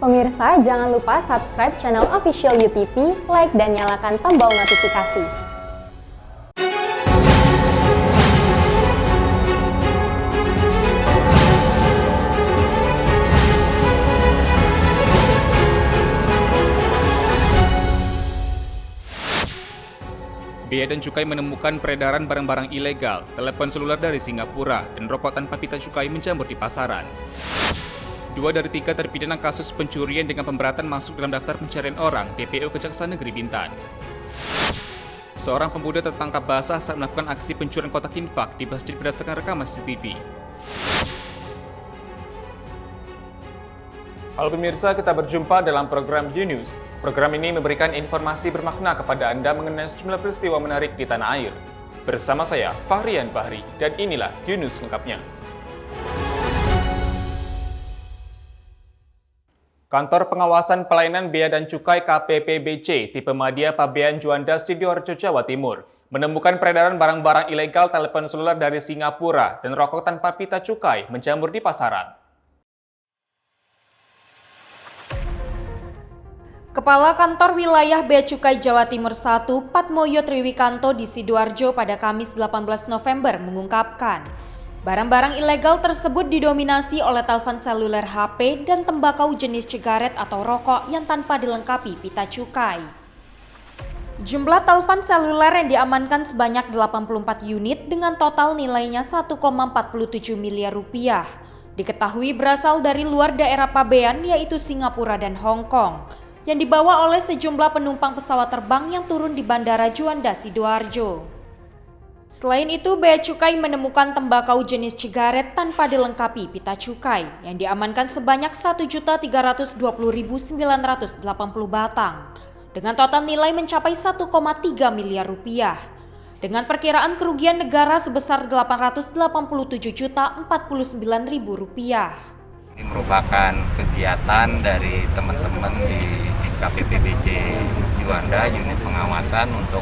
Pemirsa, jangan lupa subscribe channel official UTV, like dan nyalakan tombol notifikasi. Bea dan Cukai menemukan peredaran barang-barang ilegal, telepon seluler dari Singapura, dan rokok tanpa pita cukai menjamur di pasaran. 2 dari 3 terpidana kasus pencurian dengan pemberatan masuk dalam daftar pencarian orang DPO Kejaksaan Negeri Bintan. Seorang pemuda tertangkap basah saat melakukan aksi pencurian kotak infak di masjid berdasarkan rekaman CCTV. Halo pemirsa, kita berjumpa dalam program U-News. Program ini memberikan informasi bermakna kepada Anda mengenai sejumlah peristiwa menarik di tanah air. Bersama saya, Fahrian Bahri, dan inilah U-News lengkapnya. Kantor Pengawasan Pelayanan Bea dan Cukai KPPBC tipe Madya Pabean Juanda Sidoarjo, Jawa Timur menemukan peredaran barang-barang ilegal telepon seluler dari Singapura dan rokok tanpa pita cukai menjamur di pasaran. Kepala Kantor Wilayah Bea Cukai Jawa Timur 1, Patmoyo Triwikanto di Sidoarjo pada Kamis 18 November mengungkapkan, barang-barang ilegal tersebut didominasi oleh telepon seluler HP dan tembakau jenis sigaret atau rokok yang tanpa dilengkapi pita cukai. Jumlah telepon seluler yang diamankan sebanyak 84 unit dengan total nilainya 1,47 miliar rupiah. Diketahui berasal dari luar daerah Pabean yaitu Singapura dan Hong Kong, yang dibawa oleh sejumlah penumpang pesawat terbang yang turun di Bandara Juanda Sidoarjo. Selain itu, Bea Cukai menemukan tembakau jenis sigaret tanpa dilengkapi pita cukai yang diamankan sebanyak 1.320.980 batang dengan total nilai mencapai 1,3 miliar rupiah dengan perkiraan kerugian negara sebesar 887.049.000 rupiah. Ini merupakan kegiatan dari teman-teman di KPPBC Juanda, unit pengawasan untuk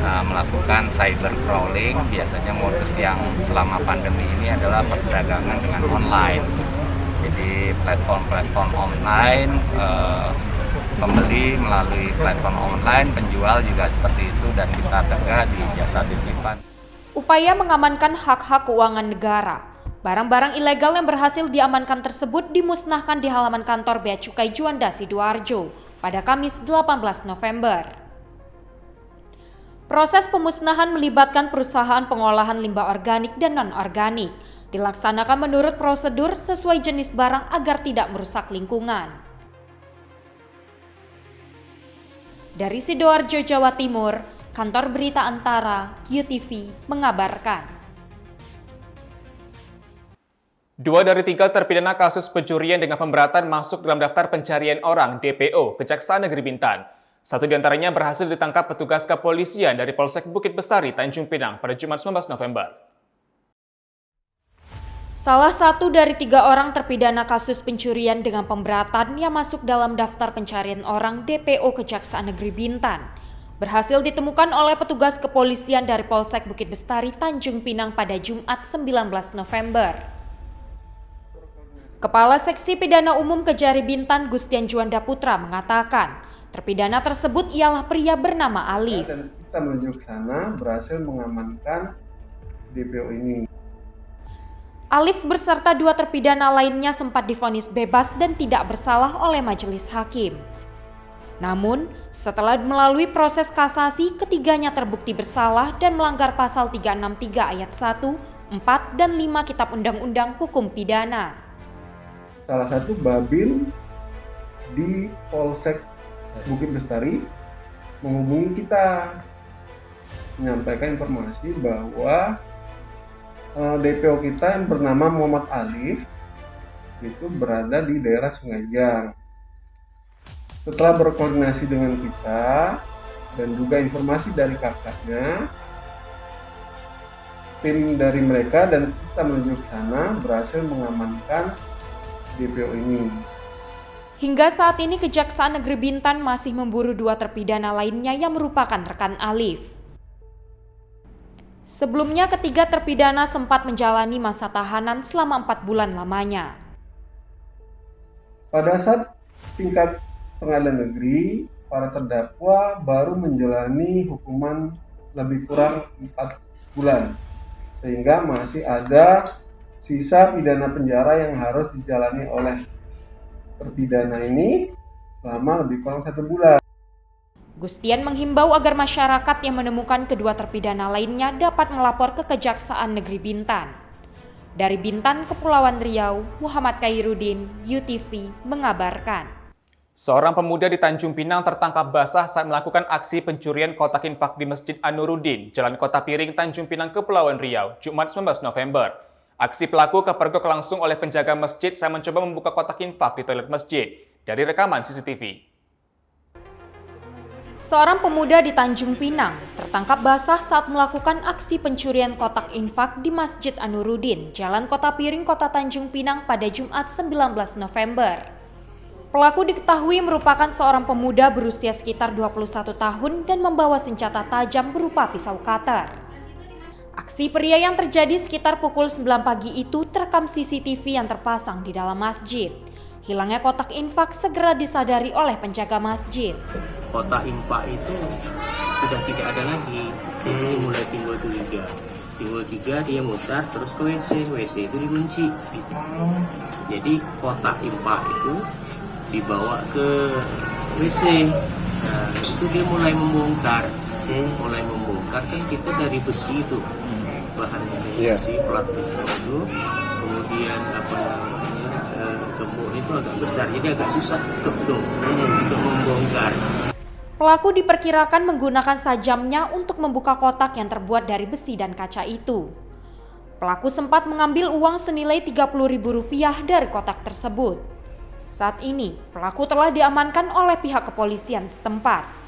melakukan cyber crawling. Biasanya modus yang selama pandemi ini adalah perdagangan dengan online. Jadi platform-platform online, pembeli melalui platform online, penjual juga seperti itu, dan kita tegak di jasa titipan. Upaya mengamankan hak-hak keuangan negara. Barang-barang ilegal yang berhasil diamankan tersebut dimusnahkan di halaman kantor Bea Cukai Juanda Sidoarjo pada Kamis 18 November. Proses pemusnahan melibatkan perusahaan pengolahan limbah organik dan non-organik, dilaksanakan menurut prosedur sesuai jenis barang agar tidak merusak lingkungan. Dari Sidoarjo, Jawa Timur, Kantor Berita Antara, UTV, mengabarkan. 2 dari 3 terpidana kasus pencurian dengan pemberatan masuk dalam daftar pencarian orang DPO Kejaksaan Negeri Bintan. 1 diantaranya berhasil ditangkap petugas kepolisian dari Polsek Bukit Bestari, Tanjung Pinang pada Jumat 19 November. Salah satu dari 3 orang terpidana kasus pencurian dengan pemberatan yang masuk dalam daftar pencarian orang DPO Kejaksaan Negeri Bintan berhasil ditemukan oleh petugas kepolisian dari Polsek Bukit Bestari, Tanjung Pinang pada Jumat 19 November. Kepala Seksi Pidana Umum Kejari Bintan Gustian Juanda Putra mengatakan, terpidana tersebut ialah pria bernama Alif. Dan kita menuju ke sana berhasil mengamankan DPO ini. Alif beserta 2 terpidana lainnya sempat divonis bebas dan tidak bersalah oleh majelis hakim. Namun, setelah melalui proses kasasi, ketiganya terbukti bersalah dan melanggar pasal 363 ayat 1, 4, dan 5 Kitab Undang-Undang Hukum Pidana. Salah satu babil di Polsek Bukit Bestari menghubungi kita, menyampaikan informasi bahwa DPO kita yang bernama Muhammad Alif itu berada di daerah Sungaigang. Setelah berkoordinasi dengan kita dan juga informasi dari kakaknya, tim dari mereka dan kita menuju ke sana berhasil mengamankan DPO ini. Hingga saat ini Kejaksaan Negeri Bintan masih memburu 2 terpidana lainnya yang merupakan rekan Alif. Sebelumnya ketiga terpidana sempat menjalani masa tahanan selama 4 bulan lamanya. Pada saat tingkat pengadilan negeri, para terdakwa baru menjalani hukuman lebih kurang 4 bulan, sehingga masih ada sisa pidana penjara yang harus dijalani oleh terpidana ini selama lebih kurang 1 bulan. Gustian menghimbau agar masyarakat yang menemukan kedua terpidana lainnya dapat melapor ke Kejaksaan Negeri Bintan. Dari Bintan, Kepulauan Riau, Muhammad Khairuddin, UTV mengabarkan. Seorang pemuda di Tanjung Pinang tertangkap basah saat melakukan aksi pencurian kotak infak di Masjid An-Nuruddin, Jalan Kota Piring, Tanjung Pinang, Kepulauan Riau, Jumat 19 November. Aksi pelaku kepergok langsung oleh penjaga masjid saat mencoba membuka kotak infak di toilet masjid. Dari rekaman CCTV. Seorang pemuda di Tanjung Pinang tertangkap basah saat melakukan aksi pencurian kotak infak di Masjid An-Nuruddin, Jalan Kota Piring, Kota Tanjung Pinang pada Jumat 19 November. Pelaku diketahui merupakan seorang pemuda berusia sekitar 21 tahun dan membawa senjata tajam berupa pisau cutter. Aksi pria yang terjadi sekitar pukul 9 pagi itu terekam CCTV yang terpasang di dalam masjid. Hilangnya kotak infak segera disadari oleh penjaga masjid. Kotak infak itu sudah tidak ada lagi. Jadi mulai timbul curiga. Timbul curiga, dia mutar terus ke WC. WC itu dikunci. Gitu. Jadi kotak infak itu dibawa ke WC. Nah, itu dia mulai membongkar. Mulai membongkar kan kita dari besi itu. Bahannya dari besi, plat itu. Kemudian apa namanya, gembok itu agak besar, jadi agak susah untuk membongkar. Pelaku diperkirakan menggunakan sajamnya untuk membuka kotak yang terbuat dari besi dan kaca itu. Pelaku sempat mengambil uang senilai Rp30.000 dari kotak tersebut. Saat ini, pelaku telah diamankan oleh pihak kepolisian setempat.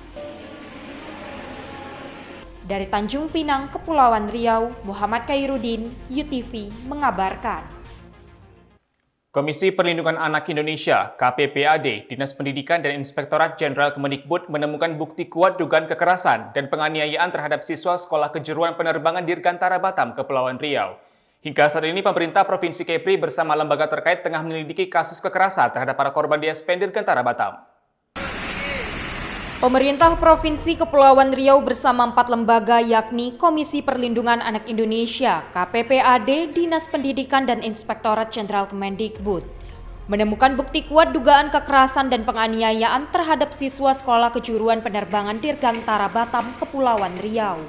Dari Tanjung Pinang, Kepulauan Riau, Muhammad Khairuddin, UTV mengabarkan. Komisi Perlindungan Anak Indonesia, KPPAD, Dinas Pendidikan dan Inspektorat Jenderal Kemendikbud menemukan bukti kuat dugaan kekerasan dan penganiayaan terhadap siswa Sekolah Kejuruan Penerbangan Dirgantara Batam, Kepulauan Riau. Hingga saat ini, pemerintah Provinsi Kepri bersama lembaga terkait tengah menyelidiki kasus kekerasan terhadap para korban di SPN Dirgantara Batam. Pemerintah Provinsi Kepulauan Riau bersama 4 lembaga yakni Komisi Perlindungan Anak Indonesia, KPPAD, Dinas Pendidikan dan Inspektorat Jenderal Kemendikbud menemukan bukti kuat dugaan kekerasan dan penganiayaan terhadap siswa Sekolah Kejuruan Penerbangan Dirgantara Batam, Kepulauan Riau.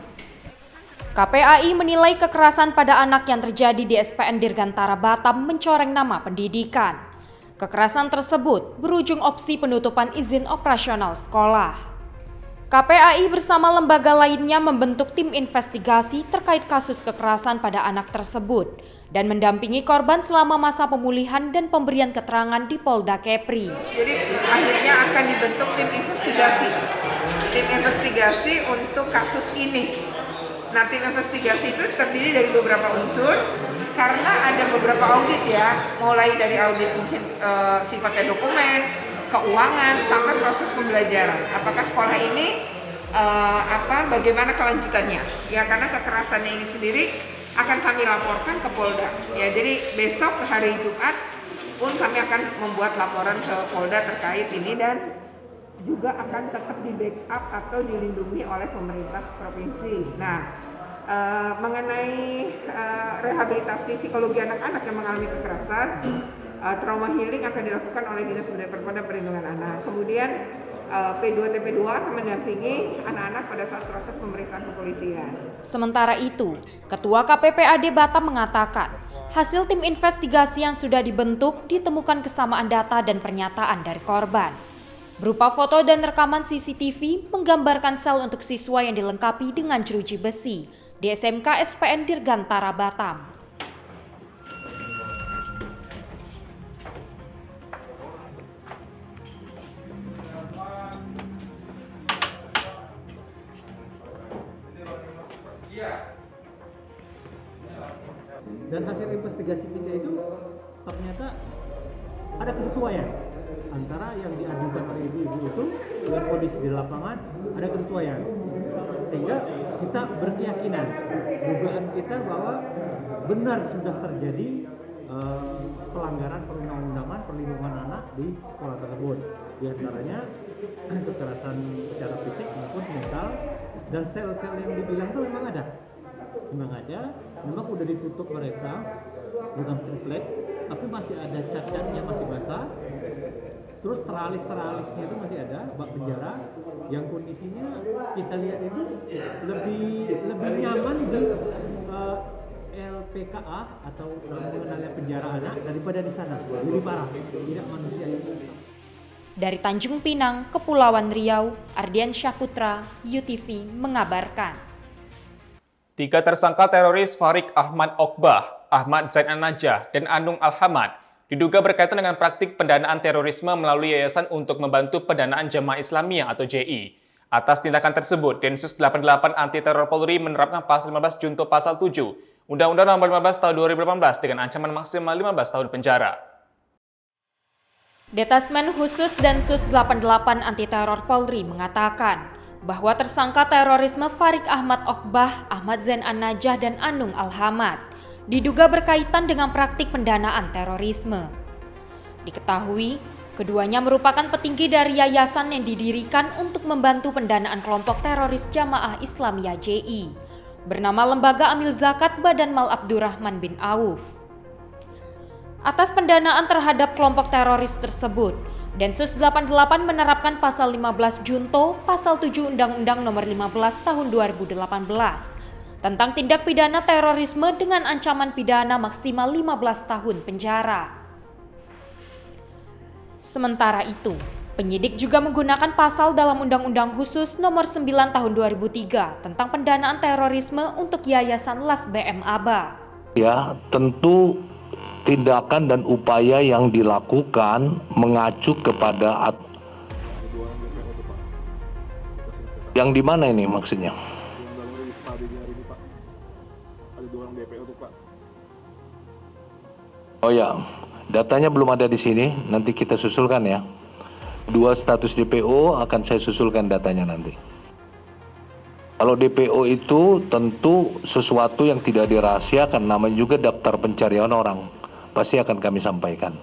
KPAI menilai kekerasan pada anak yang terjadi di SPN Dirgantara Batam mencoreng nama pendidikan. Kekerasan tersebut berujung opsi penutupan izin operasional sekolah. KPAI bersama lembaga lainnya membentuk tim investigasi terkait kasus kekerasan pada anak tersebut dan mendampingi korban selama masa pemulihan dan pemberian keterangan di Polda Kepri. Jadi akhirnya akan dibentuk tim investigasi untuk kasus ini. Nah, tim investigasi itu terdiri dari beberapa unsur karena ada beberapa audit ya, mulai dari audit sifatnya dokumen, keuangan, sampai proses pembelajaran. Apakah sekolah ini bagaimana kelanjutannya? Ya, karena kekerasannya ini sendiri akan kami laporkan ke Polda. Ya, jadi besok hari Jumat pun kami akan membuat laporan ke Polda terkait ini dan juga akan tetap di backup atau dilindungi oleh pemerintah provinsi. Nah, mengenai rehabilitasi psikologi anak-anak yang mengalami kekerasan, trauma healing akan dilakukan oleh Dinas Pendidikan dan Perlindungan Anak. Kemudian P2TP2 akan mendampingi anak-anak pada saat proses pemeriksaan kepolisian. Sementara itu, Ketua KPPAD Batam mengatakan, hasil tim investigasi yang sudah dibentuk ditemukan kesamaan data dan pernyataan dari korban. Berupa foto dan rekaman CCTV menggambarkan sel untuk siswa yang dilengkapi dengan jeruji besi di SMK SPN Dirgantara Batam. Dan hasil investigasi kita itu ternyata ada kesesuaian antara yang diajukan oleh ibu-ibu itu dengan kondisi di lapangan, ada kesesuaian, sehingga kita berkeyakinan dugaan kita bahwa benar sudah terjadi pelanggaran perundang-undangan perlindungan anak di sekolah tersebut. Di antaranya kekerasan secara fisik maupun mental, dan sel-sel yang dibilang itu memang ada. Memang udah ditutup mereka dengan triplek, tapi masih ada cat-catnya masih basah. Terus teralisnya itu masih ada, bak penjara yang kondisinya kita lihat itu lebih nyaman di LPKA atau mengenalnya penjara anak daripada di sana. Lebih parah, tidak manusiawi. Dari Tanjung Pinang, Kepulauan Riau, Ardian Syahputra, UTV mengabarkan. 3 tersangka teroris Farik Ahmad Okbah, Ahmad Zain An-Najah, dan Anung Al-Hamad diduga berkaitan dengan praktik pendanaan terorisme melalui Yayasan untuk Membantu Pendanaan Jamaah Islamiyah atau JI. Atas tindakan tersebut, Densus 88 Anti Teror Polri menerapkan pasal 15 junto pasal 7 Undang-Undang Nomor 15 Tahun 2018 dengan ancaman maksimal 15 tahun penjara. Detasmen Khusus Densus 88 Anti Teror Polri mengatakan bahwa tersangka terorisme Farik Ahmad Okbah, Ahmad Zain An-Najah, dan Anung Al-Hamad diduga berkaitan dengan praktik pendanaan terorisme. Diketahui, keduanya merupakan petinggi dari yayasan yang didirikan untuk membantu pendanaan kelompok teroris Jamaah Islamiyah JI, bernama Lembaga Amil Zakat Badan Mal Abdurrahman bin Auf. Atas pendanaan terhadap kelompok teroris tersebut, Densus 88 menerapkan pasal 15 junto pasal 7 Undang-Undang Nomor 15 Tahun 2018 tentang tindak pidana terorisme dengan ancaman pidana maksimal 15 tahun penjara. Sementara itu, penyidik juga menggunakan pasal dalam Undang-Undang Khusus Nomor 9 Tahun 2003 tentang pendanaan terorisme untuk Yayasan Las BM Aba. Ya, tentu tindakan dan upaya yang dilakukan mengacu kepada yang di mana ini maksudnya? Oh ya, datanya belum ada di sini, nanti kita susulkan ya. 2 status DPO akan saya susulkan datanya nanti. Kalau DPO itu tentu sesuatu yang tidak dirahasiakan, namanya juga daftar pencarian orang. Pasti akan kami sampaikan.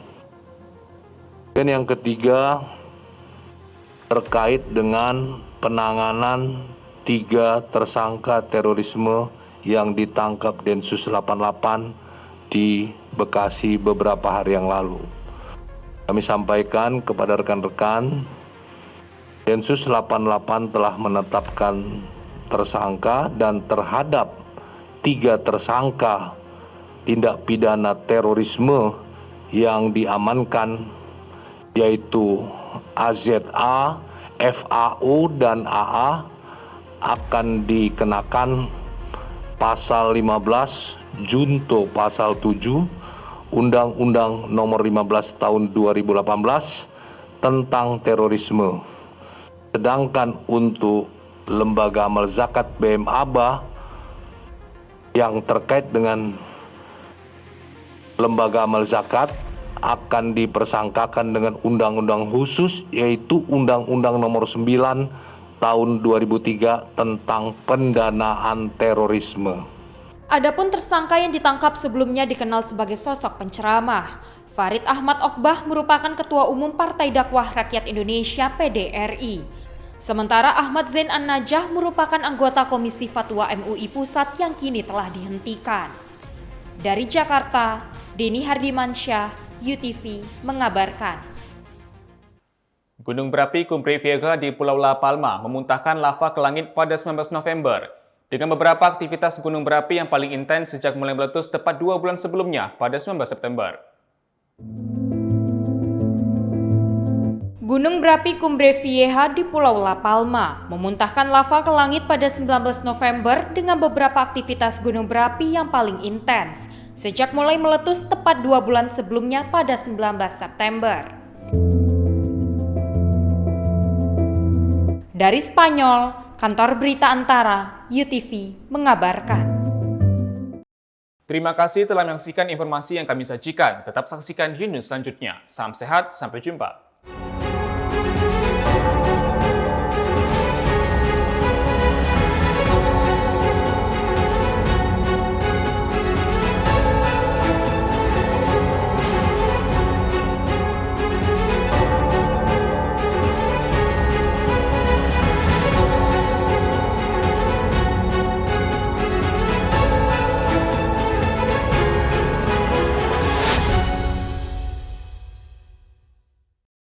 Dan yang ketiga, terkait dengan penanganan 3 tersangka terorisme yang ditangkap Densus 88 di Bekasi beberapa hari yang lalu. Kami sampaikan kepada rekan-rekan, Densus 88 telah menetapkan tersangka dan terhadap 3 tersangka tindak pidana terorisme yang diamankan, yaitu AZA, FAU, dan AA, akan dikenakan pasal 15 junto pasal 7 Undang-Undang Nomor 15 Tahun 2018 tentang terorisme. Sedangkan untuk Lembaga Amal Zakat BM Aba yang terkait dengan Lembaga Amal Zakat akan dipersangkakan dengan undang-undang khusus, yaitu Undang-Undang Nomor 9 Tahun 2003 tentang pendanaan terorisme. Adapun tersangka yang ditangkap sebelumnya dikenal sebagai sosok penceramah. Farid Ahmad Okbah merupakan Ketua Umum Partai Dakwah Rakyat Indonesia PDRI. Sementara Ahmad Zain An-Najah merupakan anggota Komisi Fatwa MUI Pusat yang kini telah dihentikan. Dari Jakarta, Denny Hardimansyah, UTV mengabarkan. Gunung berapi Cumbre Vieja di Pulau La Palma memuntahkan lava ke langit pada 19 November. Dengan beberapa aktivitas gunung berapi yang paling intens sejak mulai meletus tepat 2 bulan sebelumnya pada 19 September. Gunung berapi Cumbre Vieja di Pulau La Palma memuntahkan lava ke langit pada 19 November dengan beberapa aktivitas gunung berapi yang paling intens sejak mulai meletus tepat 2 bulan sebelumnya pada 19 September. Dari Spanyol, Kantor Berita Antara, UTV mengabarkan. Terima kasih telah menyaksikan informasi yang kami sajikan. Tetap saksikan News selanjutnya. Salam sehat, sampai jumpa.